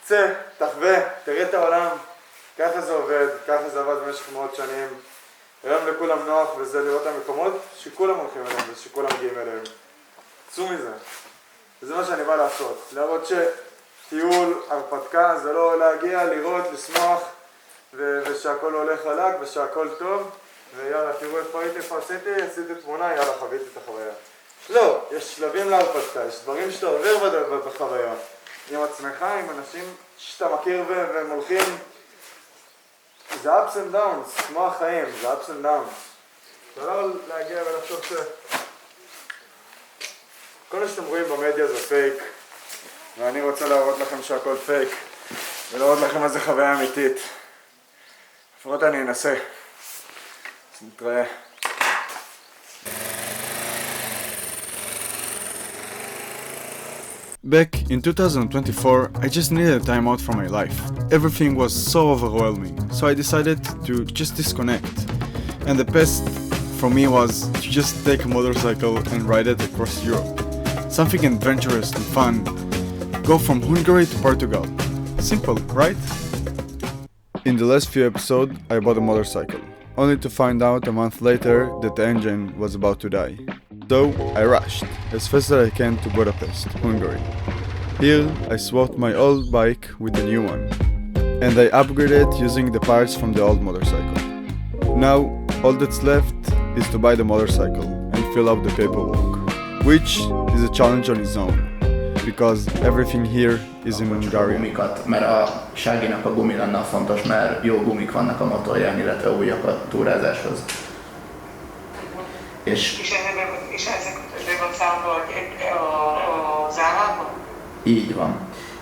צא, תחווה, תראה את העולם, ככה זה עובד, ככה זה עבד במשך מאות שנים. היום לכולם נוח וזה לראות המקומות שכולם הולכים אליהם ושכולם מגיעים אליהם. צאו מזה. וזה מה שאני בא לעשות, להראות שטיול, הרפתקה, זה לא להגיע, לראות, לשמוח ושהכל הולך חלק ושהכל טוב ויאללה, תראו איפה הייתי, איפה עשיתי תמונה, יאללה, חוויתי את החוויה. לא, יש שלבים להרפתקה, יש דברים שאתה עובר בחוויה עם עצמך, עם אנשים שאתה מכיר והם הולכים. זה ups and downs, כמו החיים, זה ups and downs. אתה לא להגיע ולחשוב כל מה שאתם רואים במדיה זה פייק, ואני רוצה להראות לכם שהכל פייק ולהראות לכם מה זה חוויה אמיתית. לפחות אני אנסה. אז נתראה. Back in 2024, I just needed a time out from my life. Everything was so overwhelming, so I decided to just disconnect. And the best for me was to just take a motorcycle and ride it across Europe. Something adventurous and fun. Go from Hungary to Portugal. Simple, right? In the last few episodes, I bought a motorcycle, only to find out a month later that the engine was about to die. So I rushed as fast as I can to Budapest, Hungary. Here I swapped my old bike with the new one, and I upgraded using the parts from the old motorcycle. Now all that's left is to buy the motorcycle and fill up the paperwork, which is a challenge on its own, because everything here is in Hungarian. Gumikat, mert a Ságinak a gumi lenne fontos, mert jó gumik vannak a motorján, illetve újak a túrázáshoz. És ezek van számolva az államban? Így van.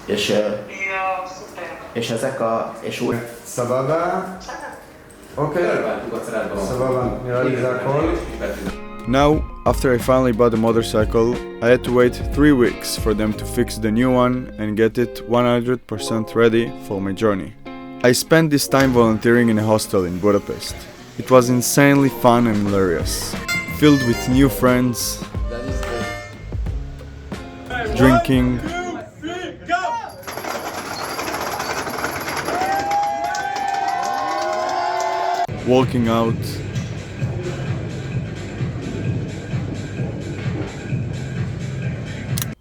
És, Ja, szuper. és ezek a... és úgy... סבבה? אוקיי. סבבה. נראה לי זה הכל. Now, after I finally bought the motorcycle, I had to wait 3 weeks for them to fix the new one and get it 100% ready for my journey. I spent this time volunteering in a hostel in Budapest. It was insanely fun and hilarious, filled with new friends, drinking, walking out,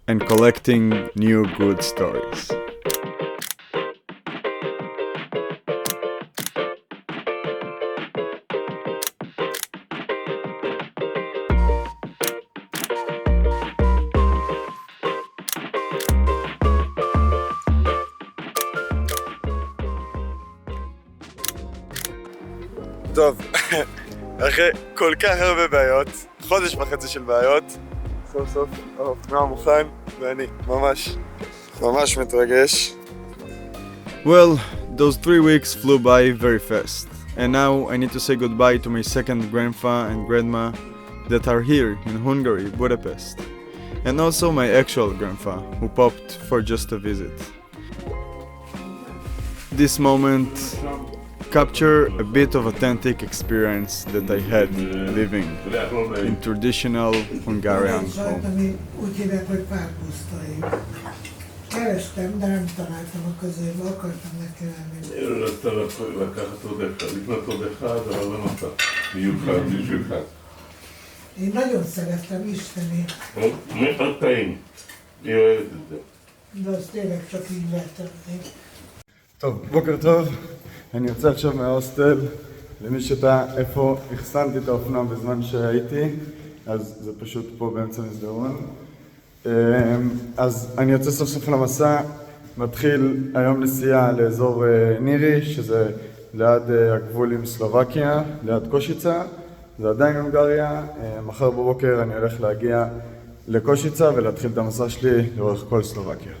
and collecting new good stories. טוב, אחרי כל כך הרבה בעיות, חודש וחצי של בעיות, סוף סוף האופנוע מוכן ואני ממש מתרגש. Well, those 3 weeks flew by very fast, and now I need to say goodbye to my second grandpa and grandma that are here in Hungary, Budapest, and also my actual grandpa who popped for just a visit. This moment capture a bit of authentic experience that I had living in traditional Hungarian home. Úgy hívják, hogy párpusztai. Kerestem, de nem találtam a közérbe, akartam neki lenni. רצה לקחת עוד אחד, לקנות עוד אחד, אבל לא נתן. מיוחד בשבילך. Én nagyon szerettem isteni, מאוד טעים. היא אוהבת את זה. de az tényleg csak így lehet tenni. טוב, בוקר טוב. אני יוצא עכשיו מההוסטל. למי שתהה איפה החסנתי את האופנוע בזמן שהייתי, אז זה פשוט פה באמצע מסדרון. אז אני יוצא סוף סוף למסע, מתחיל היום נסיעה לאזור נירי, שזה ליד הגבול עם סלובקיה, ליד קושיצה, זה עדיין הונגריה. מחר בבוקר אני הולך להגיע לקושיצה ולהתחיל את המסע שלי לאורך כל סלובקיה.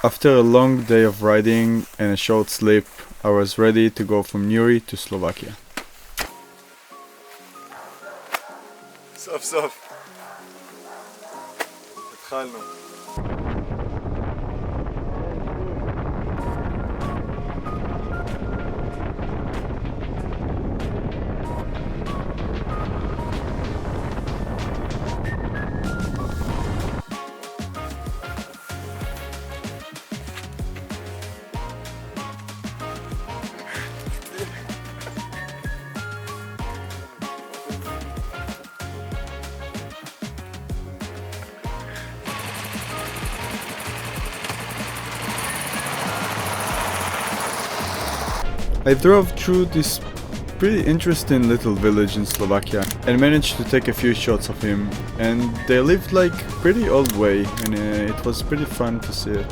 After a long day of riding and a short sleep, I was ready to go from Newry to Slovakia. סוף סוף. התחלנו. I drove through this pretty interesting little village in Slovakia and managed to take a few shots of him, and they lived like pretty old way, and it was pretty fun to see it.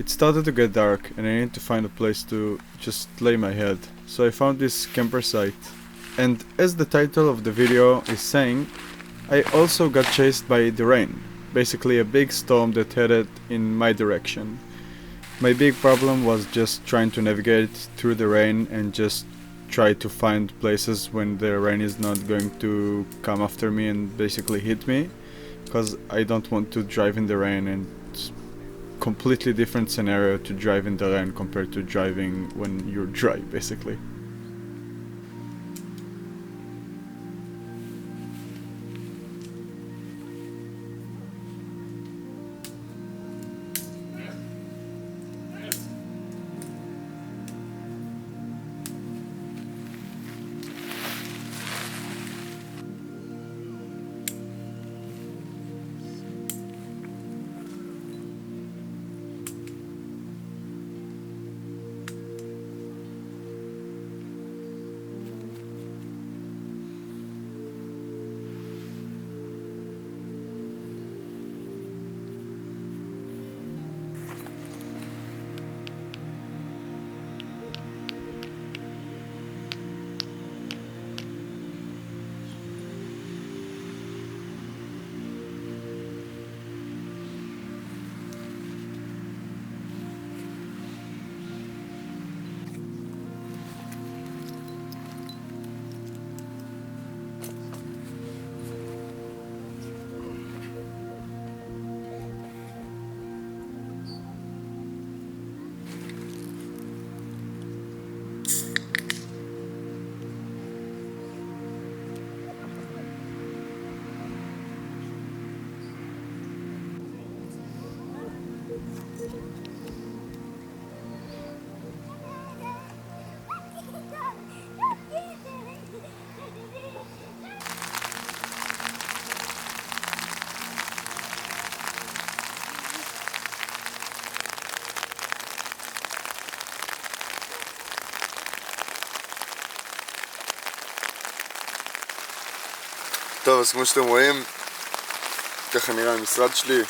It started to get dark and I needed to find a place to just lay my head, so I found this camper site. And as the title of the video is saying, I also got chased by the rain, basically a big storm that headed in my direction. My big problem was just trying to navigate through the rain and just try to find places when the rain is not going to come after me and basically hit me, because I don't want to drive in the rain, and it's completely different scenario to drive in the rain compared to driving when you're dry, basically. טוב, אז כמו שאתם רואים, ככה נראה המשרד שלי,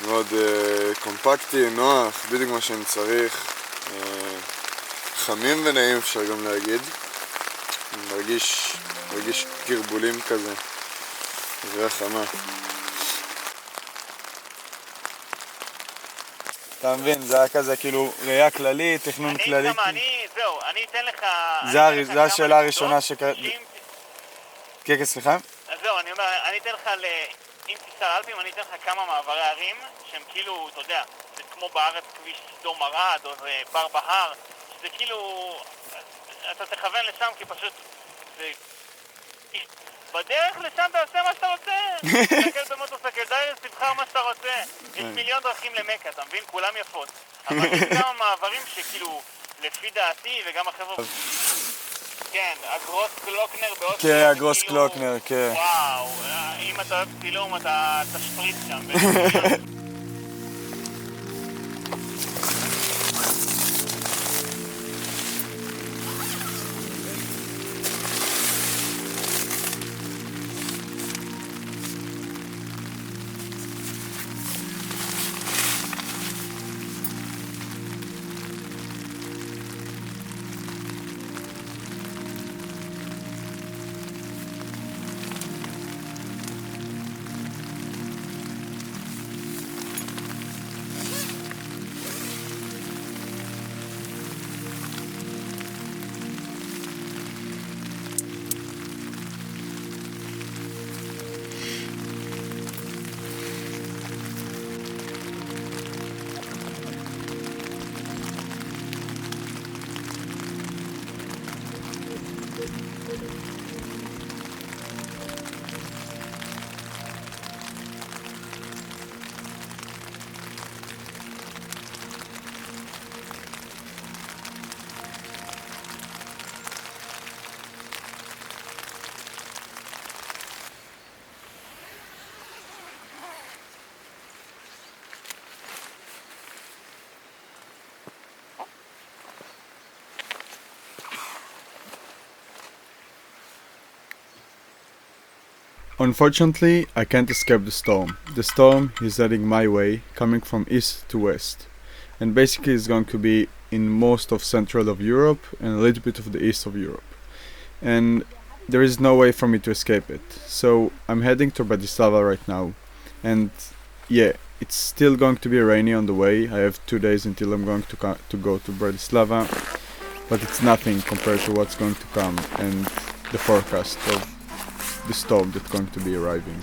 מאוד קומפקטי, נוח, בדיוק מה שאני צריך, חמים ונעים אפשר גם להגיד, מרגיש גרבולים כזה, אווירה חמה. אתה מבין, זה היה כזה כאילו ראייה כללית, תכנון כללי. זהו, אני אתן לך... זה השאלה הראשונה כן, סליחה? אז זהו, אני אומר, אני אתן לך, אם תיסע אלפים, אני אתן לך כמה מעברי ערים, שהם כאילו, אתה יודע, זה כמו בארץ כביש סדום ערד, או זה בר בהר, שזה כאילו, אתה תכוון לשם, כי פשוט, זה... בדרך לשם תעשה מה שאתה רוצה, תסתכל במוטוסקל, תבחר מה שאתה רוצה, יש מיליון דרכים למכה, אתה מבין? כולם יפות. אבל יש כמה מעברים שכאילו, לפי דעתי, וגם החבר'ה... כן, הגרוס קלוקנר באוסטריה. כן, הגרוס קלוקנר, כן. וואו, אם אתה אוהב צילום, אתה תשפריץ שם. Unfortunately, I can't escape the storm. The storm is heading my way, coming from east to west. And basically it's going to be in most of central of Europe and a little bit of the east of Europe. And there is no way for me to escape it. So I'm heading to Bratislava right now. And yeah, it's still going to be rainy on the way. I have 2 days until I'm going to go to Bratislava. But it's nothing compared to what's going to come and the forecast of the storm that's going to be arriving.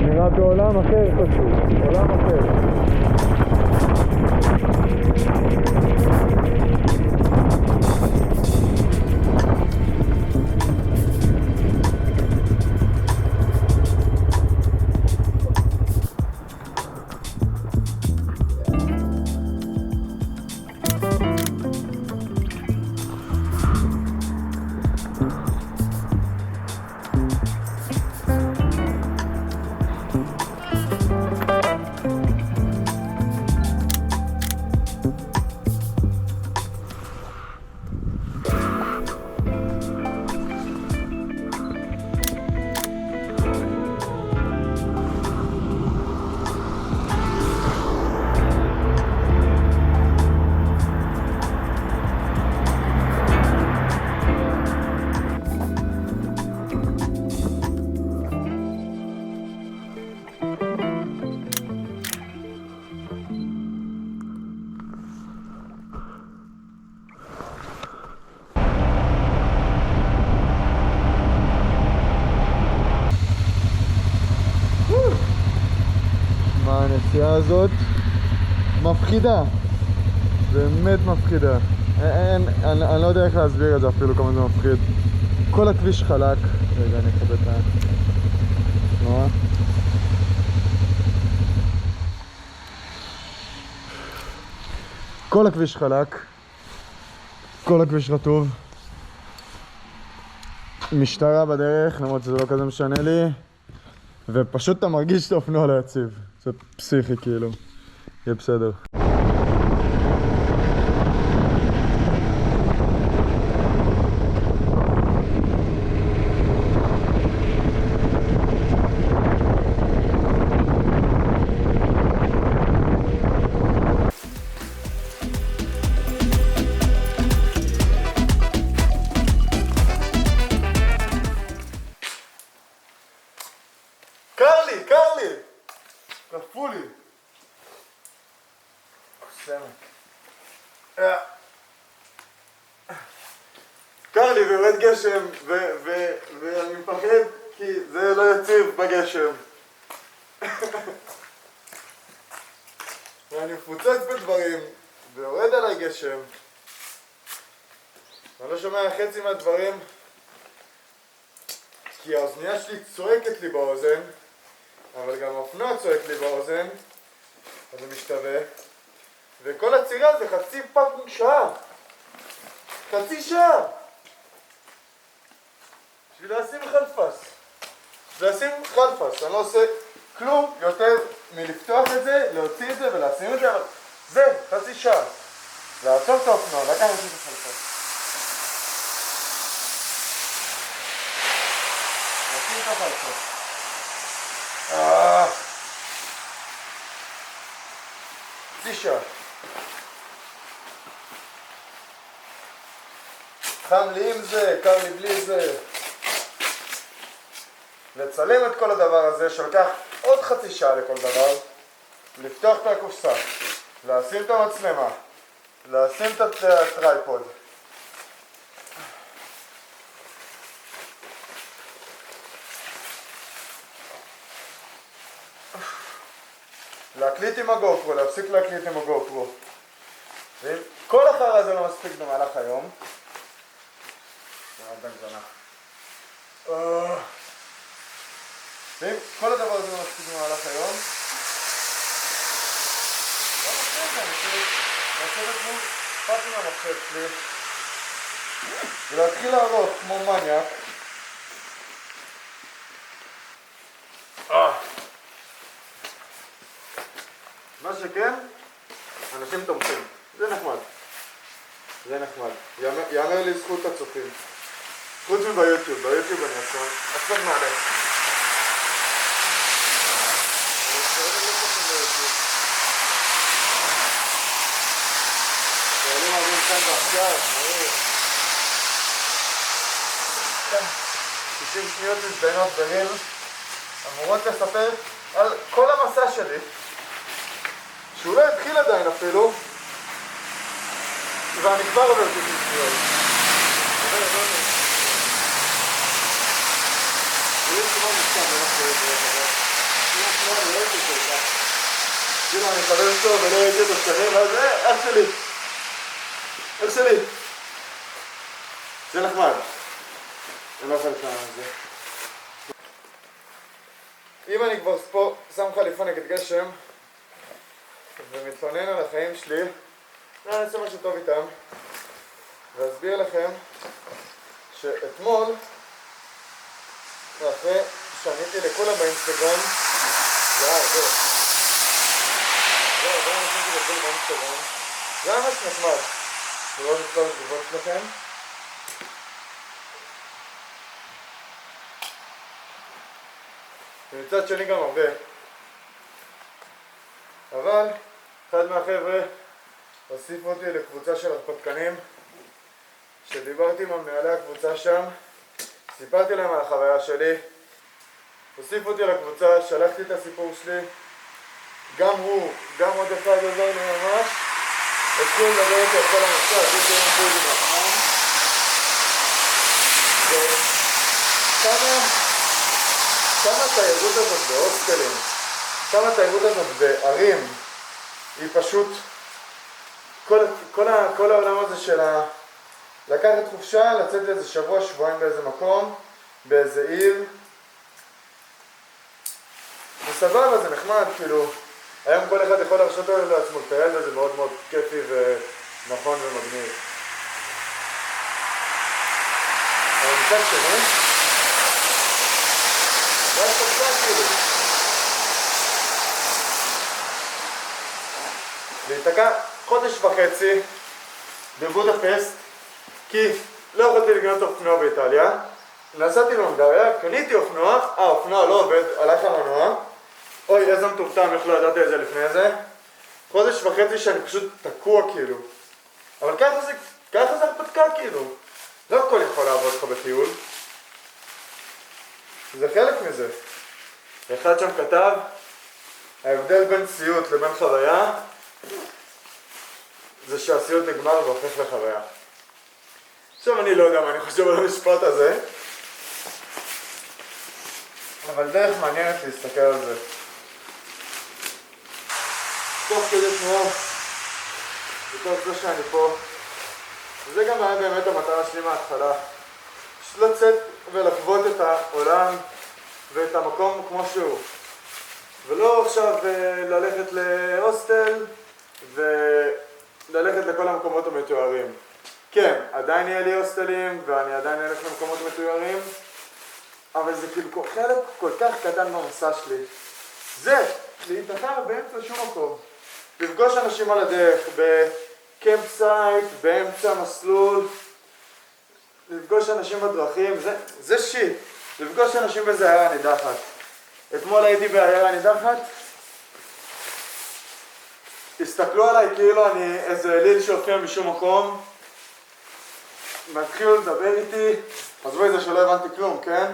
נראה בעולם אחר פשוט, עולם אחר. הנסיעה הזאת מפחידה, באמת מפחידה. אני לא יודע איך להסביר את זה אפילו כמה זה מפחיד. כל הכביש חלק. רגע, אני אכבד את התנועה. כל הכביש חלק, כל הכביש רטוב. משטרה בדרך, למרות שזה לא כזה משנה לי. ופשוט אתה מרגיש את האופנוע לא יציב. זה פסיכי כאילו. יהיה בסדר. קר לי! קפוא לי! קר לי ויורד גשם ואני מפחד כי זה לא יציב בגשם. ואני מפוצץ בדברים ויורד עליי גשם. אני לא שומע חצי מהדברים כי האוזנייה שלי צועקת לי באוזן, אבל גם האופנוע צועק לי באוזן, אז זה משתווה. וכל הצירה זה חצי פאקינג שעה. חצי שעה! בשביל לשים חלפס. לשים חלפס. אני לא עושה כלום יותר מלפתוח את זה, להוציא את זה ולשים את זה, אבל זה חצי שעה. לעצור את האופנוע, לקחת את החלפס. לך איתו. צישה. חם לי עם זה, קר לי בלי זה. לצלם את כל הדבר הזה שלקח עוד חצי שעה לכל דבר. לפתוח את הקופסה, לשים את המצלמה, לשים את הטרייפוד. להקליט עם הגופרו, להפסיק להקליט עם הגופרו. ואם כל החרא הזה לא מספיק במהלך היום, ואם כל הדבר הזה לא מספיק במהלך היום, גם אחרי זה אני צריך לשבת מול פאקינג המחשב שלי ולהתחיל לערוך כמו מניאק. מה שכן, אנשים תומכים. זה נחמד. זה נחמד. יאמר לי זכות הצופים. חוץ מביוטיוב. ביוטיוב אני עכשיו מעלה. ואני מעלים כאן ועכשיו, 90 שניות מזדיינות בריל אמורות לספר על כל המסע שלי שהוא לא התחיל עדיין אפילו ואני כבר עובר 90 שניות. כאילו אני חבר טוב ולא הייתי את השכנים ואז אח שלי אח שלי זה נחמד אני לא יכול לפעמים על זה. אם אני כבר פה שם חליפה נגד גשם ומתלונן על החיים שלי אני אעשה משהו טוב איתם ואסביר לכם שאתמול ואחרי שעניתי לכולם באינסטגרם זה היה עשיתי לגבול באינסטגרם זה היה ממש נחמד לראות את כל התגובות שלכם ומצד שני גם הרבה אבל אחד מהחבר'ה הוסיף אותי לקבוצה של הרפתקנים שדיברתי עם המנהלי הקבוצה שם סיפרתי להם על החוויה שלי הוסיף אותי לקבוצה, שלחתי את הסיפור שלי גם הוא, גם עוד אחד עזר לי ממש התחילו לדבר איתי על כל הנושא עשו שהם פוידים לחמם וכמה התיירות הזאת בהוסטלים כמה התיירות הזאת בערים היא פשוט כל העולם הזה של לקחת חופשה, לצאת לאיזה שבוע, שבועיים באיזה מקום באיזה עיר וסבבה, זה נחמד, כאילו היום כל אחד יכול להרשות לעצמו לטייל וזה מאוד מאוד כיפי ונכון ומגניב אבל מצד שני זה היה קצת כאילו להיתקע חודש וחצי בבודפסט כי לא יכולתי לקנות אופנוע באיטליה נסעתי להונגריה, קניתי אופנוע, האופנוע לא עובד, הלך המנוע אוי איזה מטומטם, איך לא ידעתי את זה לפני זה חודש וחצי שאני פשוט תקוע כאילו אבל ככה זה הרפתקה כאילו לא הכל יכול לעבוד לך בטיול זה חלק מזה אחד שם כתב ההבדל בין סיוט לבין חוויה זה שהסיוט נגמר והופך לחוויה עכשיו אני לא יודע מה אני חושב על המשפט הזה אבל דרך מעניינת להסתכל על זה תוך כדי תנועה בתוך זה שאני פה וזה גם היה באמת המטרה שלי מההתחלה פשוט לצאת ולחוות את העולם ואת המקום כמו שהוא ולא עכשיו ללכת להוסטל וללכת לכל המקומות המתוארים כן, עדיין יהיה לי הוסטלים ואני עדיין אלך למקומות מתוארים אבל זה כאילו חלק כל כך קטן במסע שלי זה, להתנחל באמצע שום מקום לפגוש אנשים על הדרך בקמפ סייט, באמצע מסלול לפגוש אנשים בדרכים, זה שיט לפגוש אנשים באיזה עיירה נידחת. אתמול הייתי בעיירה נידחת, הסתכלו עליי כאילו אני איזה אליל שהופיע משום מקום, והתחילו לדבר איתי, עזבו את זה שלא הבנתי כלום, כן?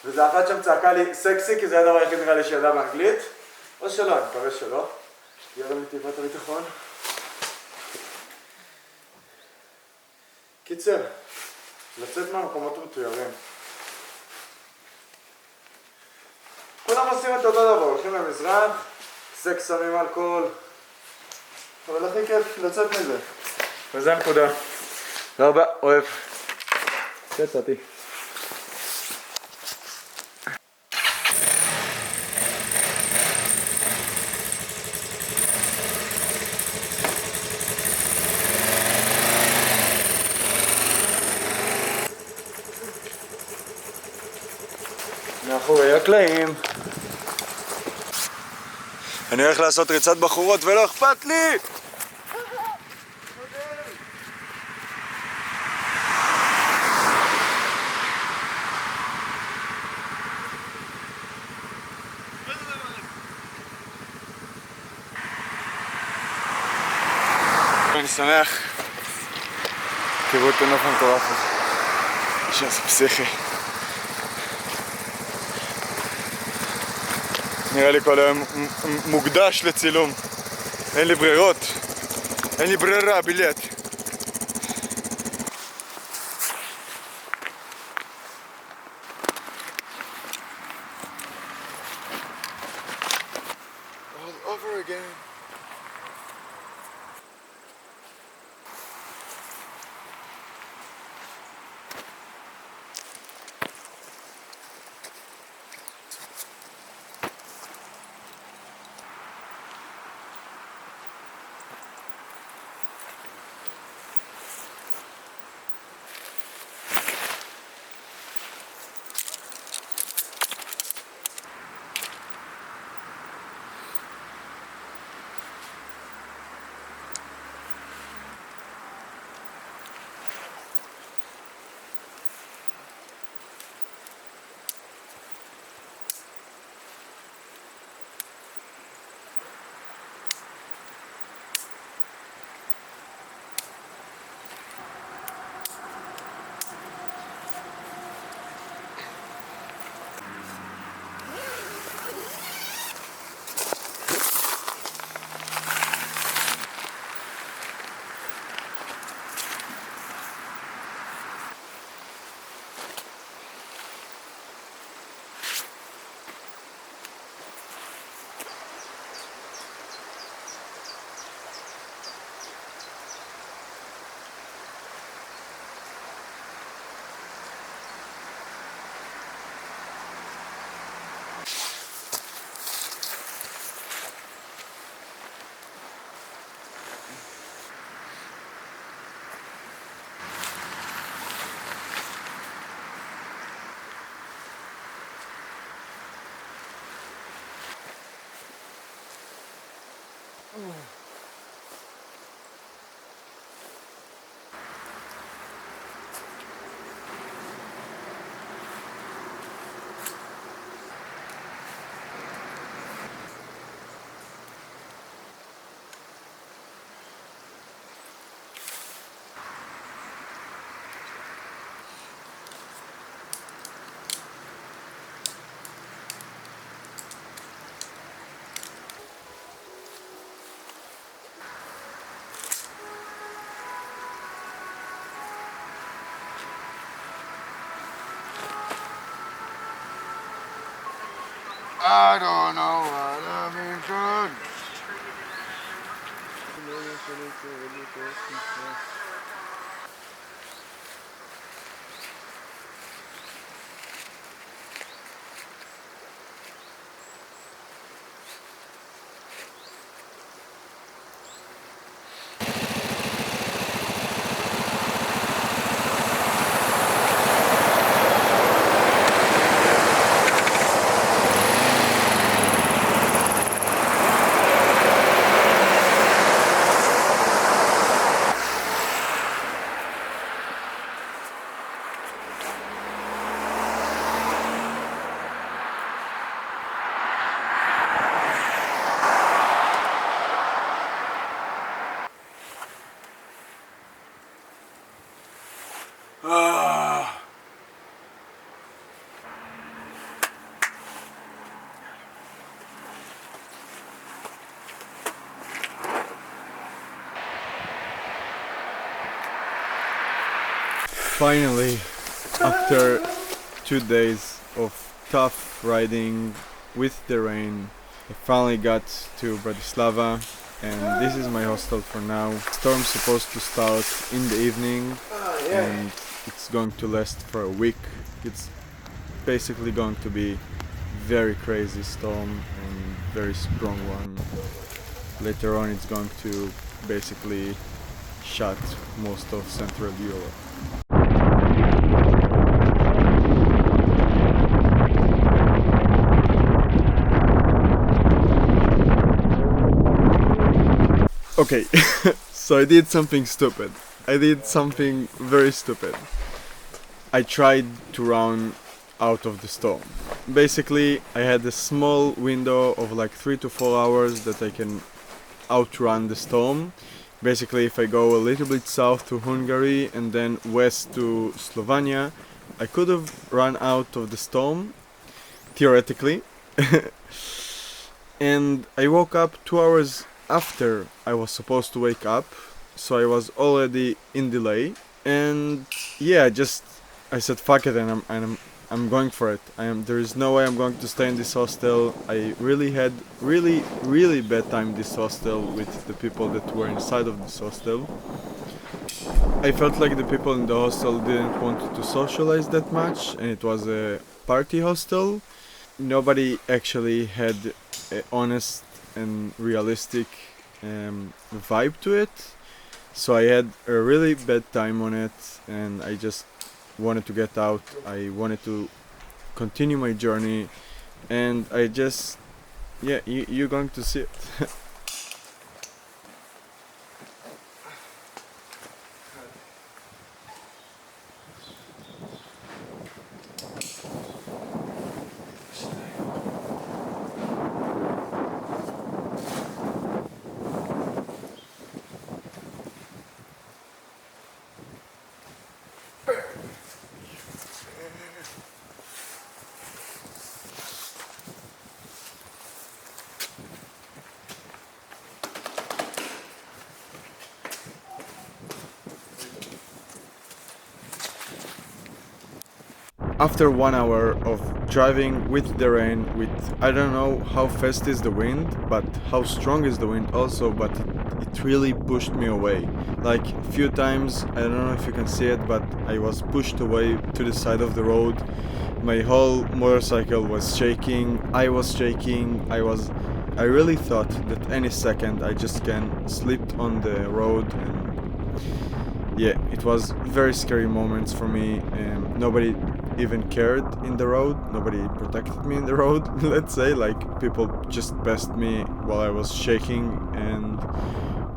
וזה אחת שם צעקה לי סקסי, כי זה הדבר היחיד נראה לי שידע באנגלית, או שלא, אני מקווה שלא. ירם לי טיפת הביטחון. קיצר, לצאת מהמקומות המתוירים. כולם עושים את אותו דבר, הולכים למזרח, סקס, סמים, אלכוהול, אבל הכי כיף לצאת מזה. וזה הנקודה. תודה רבה, אוהב. יצאתי. מאחורי הקלעים. אני הולך לעשות ריצת בחורות ולא אכפת לי! אני שמח. תראו את הנוף המטורף הזה. שזה פסיכי. נראה לי כל היום מוקדש לצילום. אין לי ברירות. אין לי ברירה, בילט. All over again. I don't know what I've been done. Finally, after 2 days of tough riding with the rain, I finally got to Bratislava, and this is my hostel for now. Storm's supposed to start in the evening, and it's going to last for a week. It's basically going to be very crazy storm and very strong one. Later on it's going to basically shut most of Central Europe. Okay, so I did something stupid. I did something very stupid. I tried to run out of the storm. Basically, I had a small window of like 3 to 4 hours that I can outrun the storm. Basically, if I go a little bit south to Hungary and then west to Slovenia, I could have run out of the storm, theoretically. And I woke up 2 hours after I was supposed to wake up, so I was already in delay. And yeah, I said fuck it, and I'm going for it. There is no way I'm going to stay in this hostel. I really had really bad time in this hostel with the people that were inside of this hostel. I felt like the people in the hostel didn't want to socialize that much, and it was a party hostel. Nobody actually had an honest and realistic vibe to it. So I had a really bad time on it, and I just wanted to get out. I wanted to continue my journey, and I just, yeah, you're going to see it. After 1 hour of driving with the rain, I don't know how fast is the wind, but how strong is the wind also, but it really pushed me away. Like a few times, I don't know if you can see it, but I was pushed away to the side of the road. My whole motorcycle was shaking, I was shaking, I really thought that any second I just can slip on the road, and yeah, it was very scary moments for me. Nobody even cared in the road, nobody protected me in the road, let's say, like people just passed me while I was shaking, and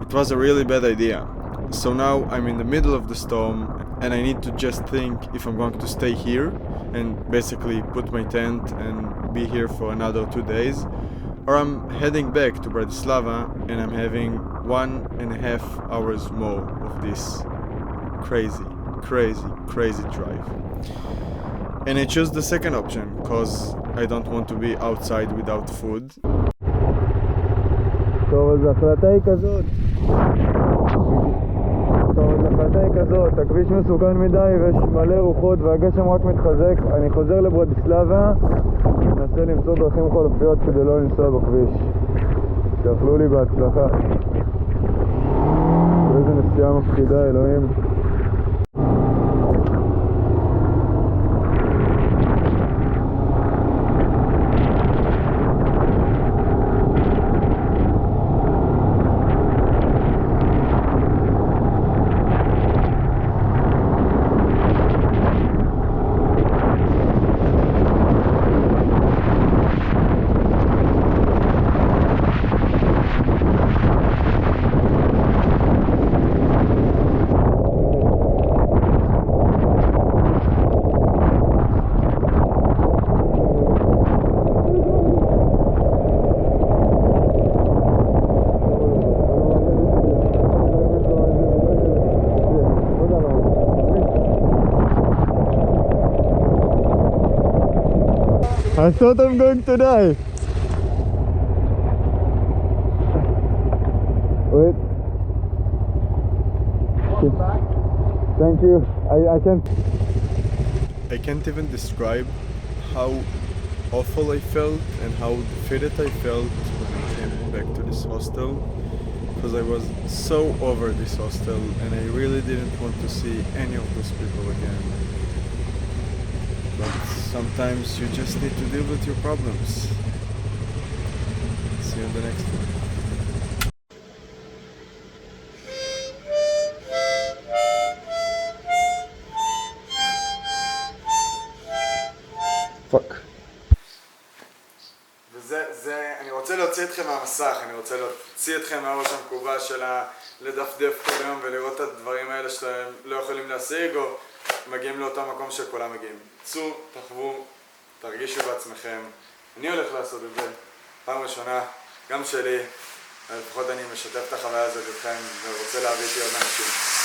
it was a really bad idea. So now I'm in the middle of the storm, and I need to just think if I'm going to stay here and basically put my tent and be here for another 2 days, or I'm heading back to Bratislava and I'm having 1.5 hours more of this crazy drive. And I chose the second option, because I don't want to be outside without food. טוב, אז ההחלטה היא כזאת, הכביש מסוכן מדי ויש מלא רוחות והגשם רק מתחזק. אני חוזר לברטיסלבה, מנסה למצוא דרכים חלופיות כדי לא לנסוע בכביש. תאכלו לי בהצלחה. איזה נסיעה מפחידה, אלוהים. I thought I'm going to die. Wait. Thank you. I can't even describe how awful I felt and how defeated I felt when I came back to this hostel, because I was so over this hostel and I really didn't want to see any of those people again. But sometimes you just need to deal with your problems. See you in the next one. Fuck. אני רוצה להוציא אתכם מהמסך, אני רוצה להוציא אתכם מהראש המקובל של לדפדף כל יום ולראות את הדברים האלה שאתם לא יכולים להשיג או מגיעים לאותו מקום שכולם מגיעים. צאו, תחוו, תרגישו בעצמכם. אני הולך לעשות את זה פעם ראשונה, גם שלי, לפחות אני משתף את החוויה הזאת איתכם ורוצה להביא איתי עוד אנשים.